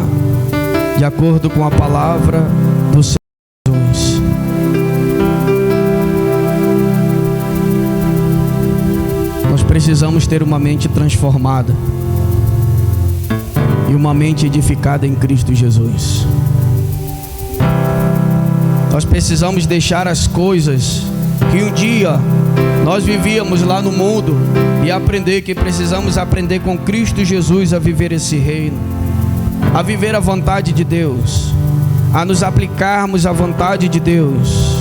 de acordo com a palavra do Senhor Jesus. Nós precisamos ter uma mente transformada e uma mente edificada em Cristo Jesus. Nós precisamos deixar as coisas que um dia nós vivíamos lá no mundo e aprender que precisamos aprender com Cristo Jesus a viver esse reino, a viver a vontade de Deus, a nos aplicarmos à vontade de Deus.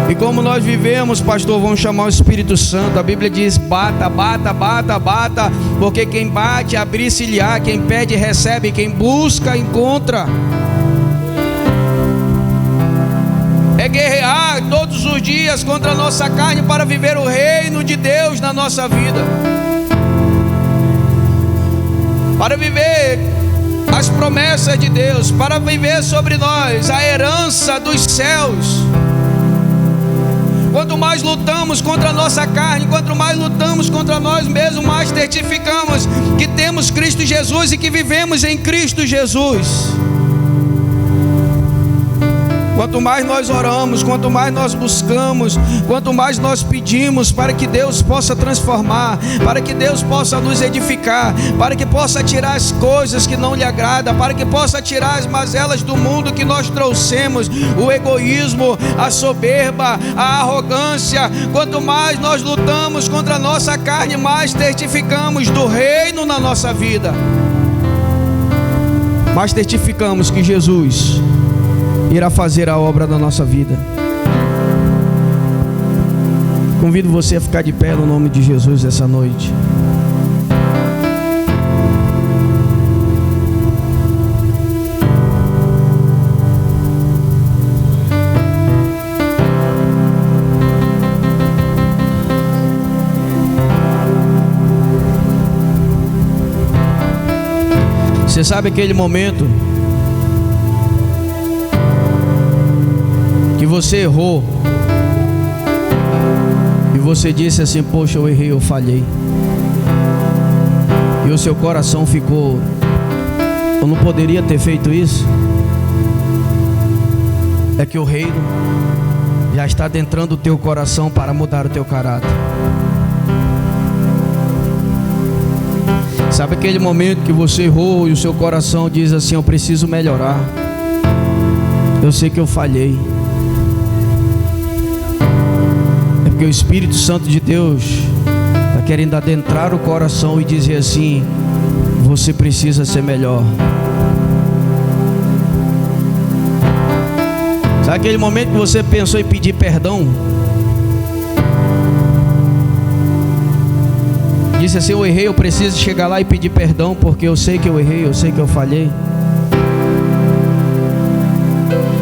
E como nós vivemos, pastor, vamos chamar o Espírito Santo. A Bíblia diz: bata, bata, bata, bata, porque quem bate, abrir-se-lhe-á, quem pede, recebe, quem busca, encontra. É guerrear todos os dias contra a nossa carne para viver o reino de Deus na nossa vida, para viver as promessas de Deus, para viver sobre nós a herança dos céus. Quanto mais lutamos contra a nossa carne, quanto mais lutamos contra nós mesmos, mais certificamos que temos Cristo Jesus e que vivemos em Cristo Jesus. Quanto mais nós oramos, quanto mais nós buscamos, quanto mais nós pedimos para que Deus possa transformar, para que Deus possa nos edificar, para que possa tirar as coisas que não lhe agradam, para que possa tirar as mazelas do mundo que nós trouxemos, o egoísmo, a soberba, a arrogância. Quanto mais nós lutamos contra a nossa carne, mais testificamos do reino na nossa vida, mais testificamos que Jesus irá fazer a obra da nossa vida. Convido você a ficar de pé no nome de Jesus essa noite. Você sabe aquele momento que você errou e você disse assim: poxa, eu errei, eu falhei, e o seu coração ficou: eu não poderia ter feito isso? é que o reino já está adentrando o teu coração para mudar o teu caráter. Sabe aquele momento que você errou e o seu coração diz assim: eu preciso melhorar, eu sei que eu falhei. É porque o Espírito Santo de Deus está querendo adentrar o coração e dizer assim: você precisa ser melhor. Sabe aquele momento que você pensou em pedir perdão? Disse assim: eu errei, eu preciso chegar lá e pedir perdão, porque eu sei que eu errei, eu sei que eu falhei.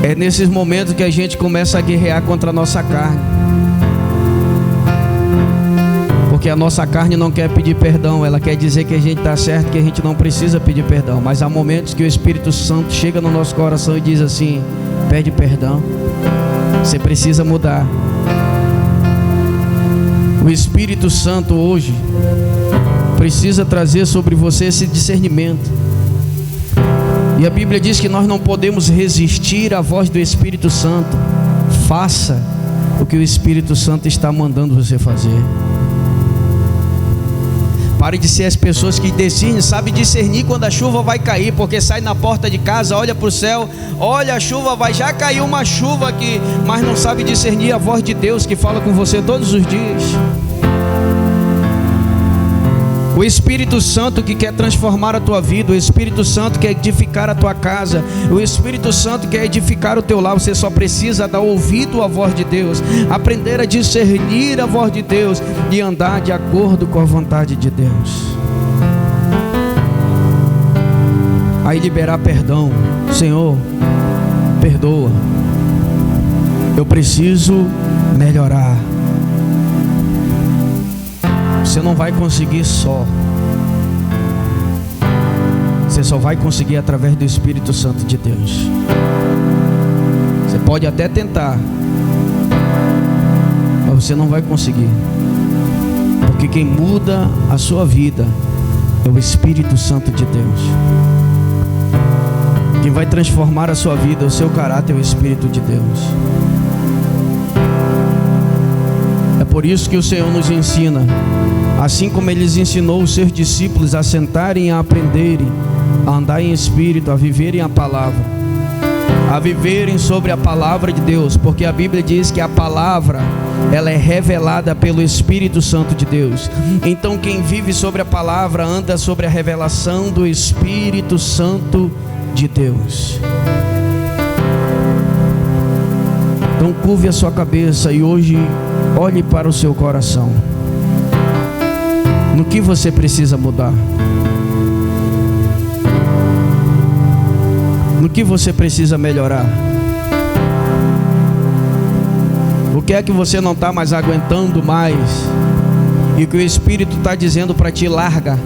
É nesses momentos que a gente começa a guerrear contra a nossa carne, porque a nossa carne não quer pedir perdão, ela quer dizer que a gente está certo, que a gente não precisa pedir perdão. Mas há momentos que o Espírito Santo chega no nosso coração e diz assim: pede perdão, você precisa mudar. O Espírito Santo hoje precisa trazer sobre você esse discernimento. E a Bíblia diz que nós não podemos resistir à voz do Espírito Santo. Faça o que o Espírito Santo está mandando você fazer. Pare de ser as pessoas que decidem, sabe discernir quando a chuva vai cair, porque sai na porta de casa, olha para o céu, olha a chuva, vai já cair uma chuva aqui, mas não sabe discernir a voz de Deus que fala com você todos os dias. O Espírito Santo que quer transformar a tua vida, o Espírito Santo quer edificar a tua casa, o Espírito Santo quer edificar o teu lar. Você só precisa dar ouvido à voz de Deus, aprender a discernir a voz de Deus e andar de acordo com a vontade de Deus. Aí liberar perdão. Senhor, perdoa, eu preciso melhorar. Você não vai conseguir só. Você só vai conseguir através do Espírito Santo de Deus. Você pode até tentar, mas você não vai conseguir. Porque quem muda a sua vida é o Espírito Santo de Deus. Quem vai transformar a sua vida, o seu caráter, é o Espírito de Deus. É por isso que o Senhor nos ensina, assim como Ele ensinou os seus discípulos a sentarem e a aprenderem, a andar em espírito, a viverem a palavra, a viverem sobre a palavra de Deus, porque a Bíblia diz que a palavra, ela é revelada pelo Espírito Santo de Deus. Então quem vive sobre a palavra anda sobre a revelação do Espírito Santo de Deus. Então curve a sua cabeça e hoje olhe para o seu coração. No que você precisa mudar? No que você precisa melhorar? O que é que você não está mais aguentando mais? E o que o Espírito está dizendo para ti: larga,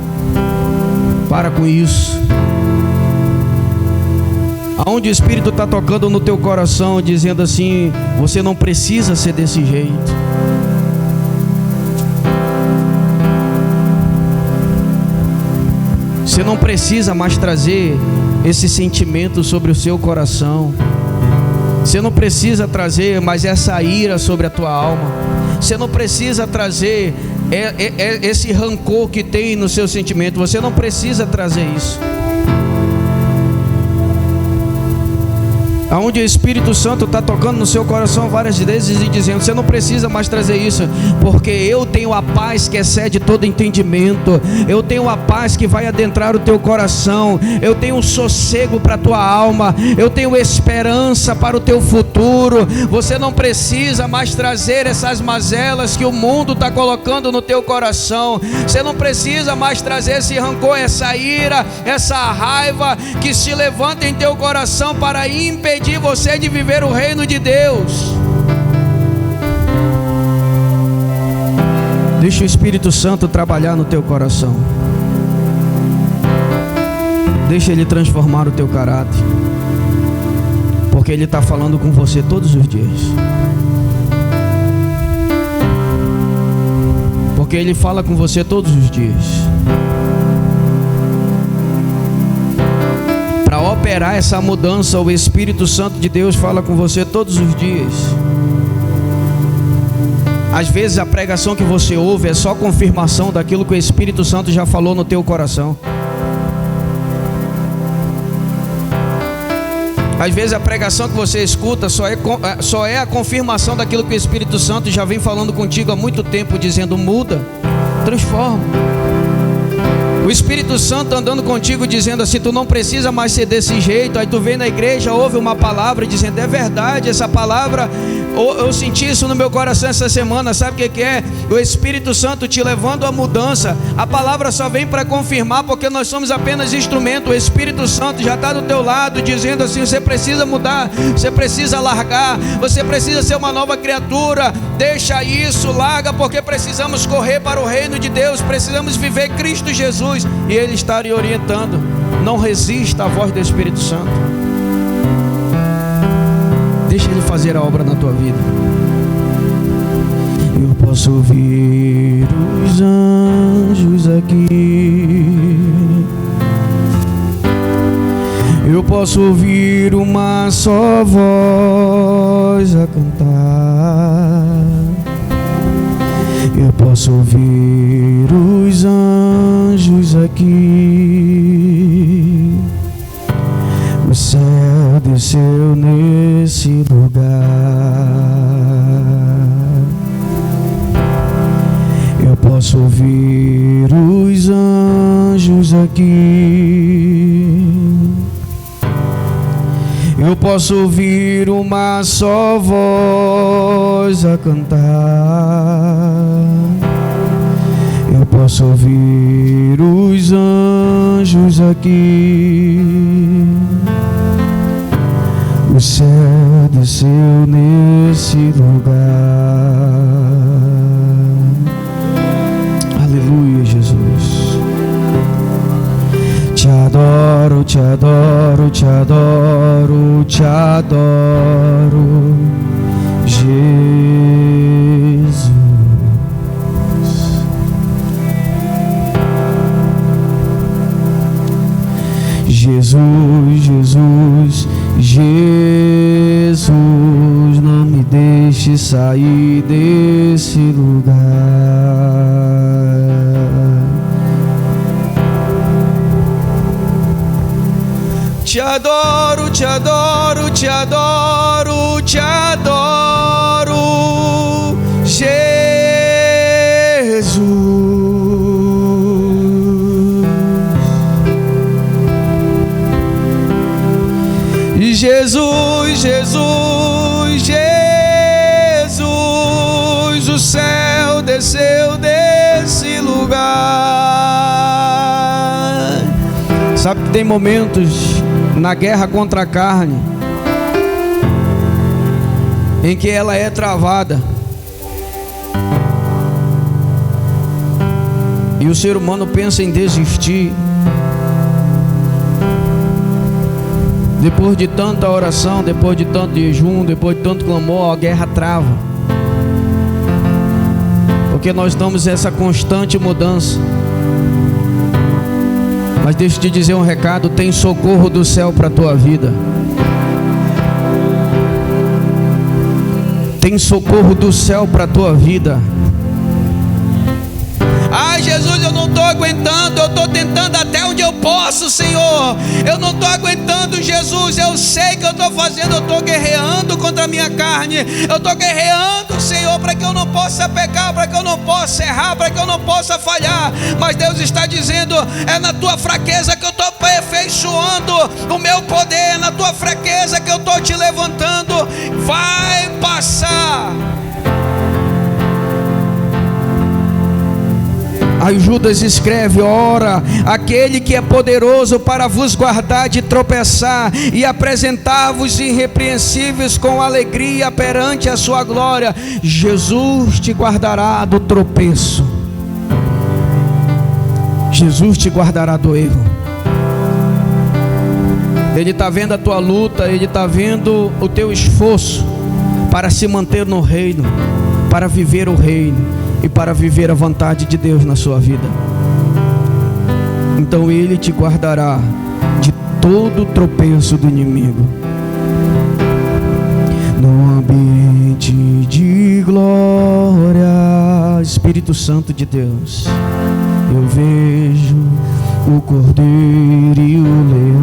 para com isso. Aonde o Espírito está tocando no teu coração, dizendo assim: você não precisa ser desse jeito. Você não precisa mais trazer esse sentimento sobre o seu coração. Você não precisa trazer mais essa ira sobre a tua alma. Você não precisa trazer esse rancor que tem no seu sentimento. Você não precisa trazer isso. Aonde o Espírito Santo está tocando no seu coração várias vezes e dizendo: você não precisa mais trazer isso, porque eu tenho a paz que excede todo entendimento. Eu tenho a paz que vai adentrar o teu coração. Eu tenho um sossego para a tua alma. Eu tenho esperança para o teu futuro. Você não precisa mais trazer essas mazelas que o mundo está colocando no teu coração. Você não precisa mais trazer esse rancor, essa ira, essa raiva que se levanta em teu coração para impedir você de viver o reino de Deus. Deixa o Espírito Santo trabalhar no teu coração. Deixa Ele transformar o teu caráter, porque Ele está falando com você todos os dias. Porque Ele fala com você todos os dias. Para operar essa mudança, o Espírito Santo de Deus fala com você todos os dias. Às vezes a pregação que você ouve é só confirmação daquilo que o Espírito Santo já falou no teu coração. Às vezes a pregação que você escuta só é a confirmação daquilo que o Espírito Santo já vem falando contigo há muito tempo, dizendo: muda, transforma. O Espírito Santo andando contigo dizendo assim: tu não precisa mais ser desse jeito. Aí tu vem na igreja, ouve uma palavra dizendo: é verdade, essa palavra, eu senti isso no meu coração essa semana. Sabe o que é? O Espírito Santo te levando à mudança. A palavra só vem para confirmar, porque nós somos apenas instrumento. O Espírito Santo já está do teu lado dizendo assim: você precisa mudar, você precisa largar, você precisa ser uma nova criatura. Deixa isso, larga, porque precisamos correr para o reino de Deus, precisamos viver Cristo Jesus. E Ele está lhe orientando. Não resista à voz do Espírito Santo. Deixa Ele fazer a obra na tua vida. Eu posso ouvir os anjos aqui. Eu posso ouvir uma só voz a cantar. Eu posso ouvir os anjos aqui. O céu desceu nesse lugar. Eu posso ouvir os anjos aqui. Eu posso ouvir uma só voz a cantar. Eu posso ouvir os anjos aqui. O céu desceu nesse lugar. Aleluia, Jesus. Te adoro, te adoro, te adoro, te adoro, Jesus. Jesus, Jesus, Jesus, não me deixe sair desse lugar. Te adoro, te adoro, te adoro, te adoro, Jesus. Jesus, Jesus, Jesus, o céu desceu desse lugar. Sabe que tem momentos na guerra contra a carne em que ela é travada, e o ser humano pensa em desistir. Depois de tanta oração, depois de tanto jejum, depois de tanto clamor, a guerra trava, porque nós estamos nessa constante mudança. Mas deixa eu te dizer um recado: tem socorro do céu para a tua vida. Tem socorro do céu para a tua vida. Ai, Jesus, eu não estou aguentando, eu estou tentando até onde eu posso, Senhor. Eu não estou aguentando, Jesus. Eu sei que eu estou fazendo, eu estou guerreando contra a minha carne. Eu estou guerreando, Senhor, para que eu não possa pecar, para que eu não possa errar, para que eu não possa falhar. Mas Deus está dizendo: é na tua fraqueza que eu estou aperfeiçoando o meu poder, é na tua fraqueza que eu estou te levantando. Vai passar. Aí Judas escreve: ora, aquele que é poderoso para vos guardar de tropeçar e apresentar-vos irrepreensíveis com alegria perante a sua glória. Jesus te guardará do tropeço. Jesus te guardará do erro. Ele está vendo a tua luta, Ele está vendo o teu esforço para se manter no reino, para viver o reino e para viver a vontade de Deus na sua vida. Então Ele te guardará de todo tropeço do inimigo. No ambiente de glória, Espírito Santo de Deus, eu vejo o cordeiro e o leão.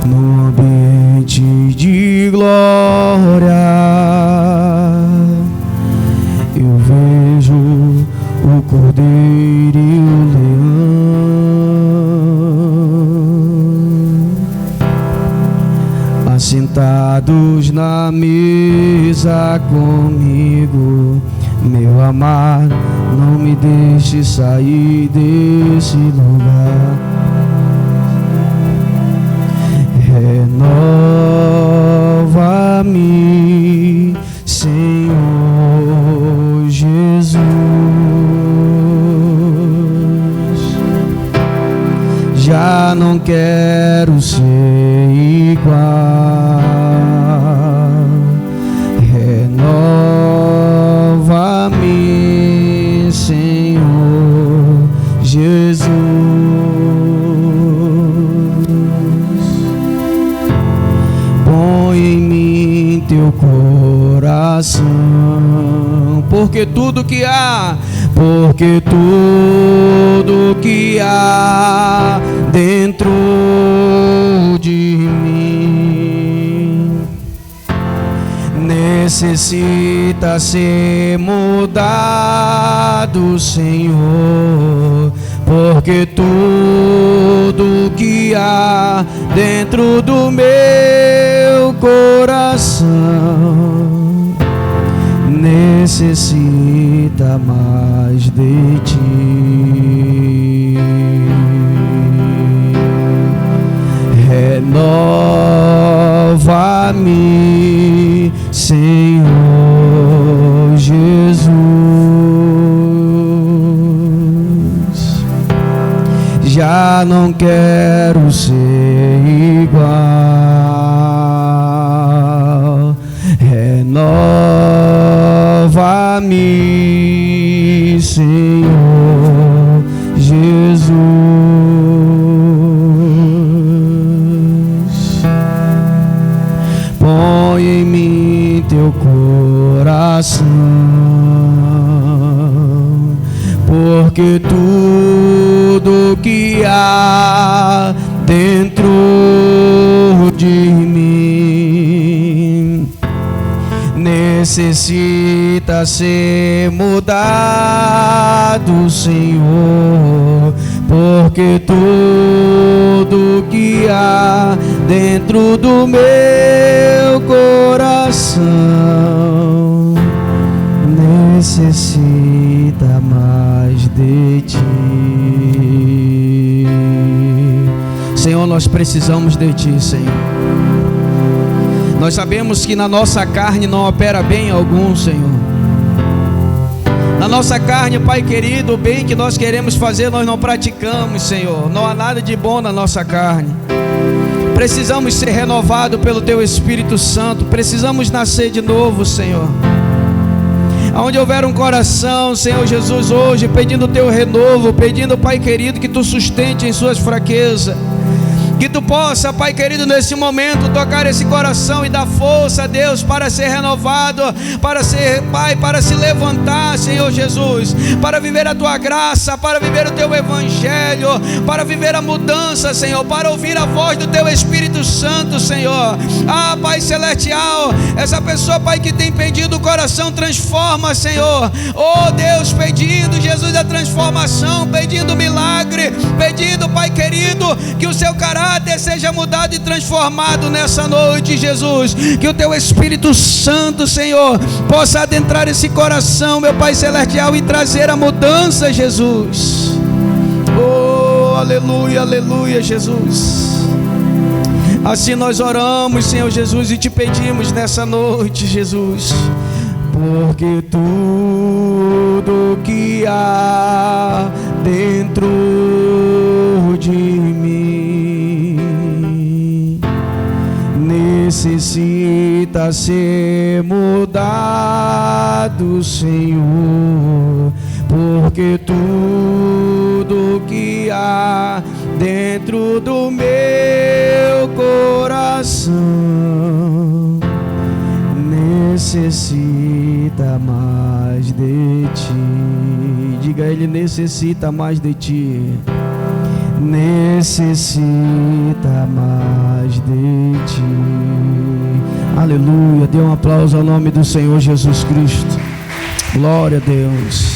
No ambiente de glória, eu vejo o cordeiro e o leão, assentados na mesa comigo. Meu amado, não me deixe sair desse lugar. Renova-me, Senhor Jesus. Já não quero ser igual. Renova-me, Senhor Jesus. Põe em mim teu coração, porque tudo que há dentro de mim necessita ser mudado, Senhor, porque tudo que há dentro do meu coração necessita mais de ti. Renova-me, Senhor Jesus. Já não quero ser igual. Renova-me, Senhor Jesus. Põe em mim teu coração, porque tudo que há dentro de mim necessita ser mudado, Senhor, porque tudo que há dentro do meu coração necessita mais de ti. Senhor, nós precisamos de ti, Senhor. Nós sabemos que na nossa carne não opera bem algum, Senhor. Na nossa carne, Pai querido, o bem que nós queremos fazer nós não praticamos, Senhor. Não há nada de bom na nossa carne. Precisamos ser renovados pelo Teu Espírito Santo. Precisamos nascer de novo, Senhor. Aonde houver um coração, Senhor Jesus, hoje pedindo o Teu renovo, pedindo, Pai querido, que Tu sustente em suas fraquezas. Que Tu possa, Pai querido, nesse momento tocar esse coração e dar força a Deus para ser renovado, para ser, Pai, para se levantar, Senhor Jesus, para viver a Tua graça, para viver o Teu Evangelho, para viver a mudança, Senhor, para ouvir a voz do Teu Espírito Santo, Senhor. Ah, Pai Celestial, essa pessoa, Pai, que tem pedido o coração, transforma, Senhor. Oh Deus, pedindo, Jesus, a transformação, pedindo milagre, pedindo, Pai querido, que o seu caráter seja mudado e transformado nessa noite, Jesus. Que o Teu Espírito Santo, Senhor, possa adentrar esse coração, meu Pai Celestial, e trazer a mudança, Jesus. Oh, aleluia, aleluia, Jesus. Assim nós oramos, Senhor Jesus, e Te pedimos nessa noite, Jesus, porque tudo que há dentro de mim necessita ser mudado, Senhor, porque tudo que há dentro do meu coração necessita mais de ti. Diga, ele necessita mais de ti. Necessita mais de ti. Aleluia. Dê um aplauso ao nome do Senhor Jesus Cristo. Glória a Deus.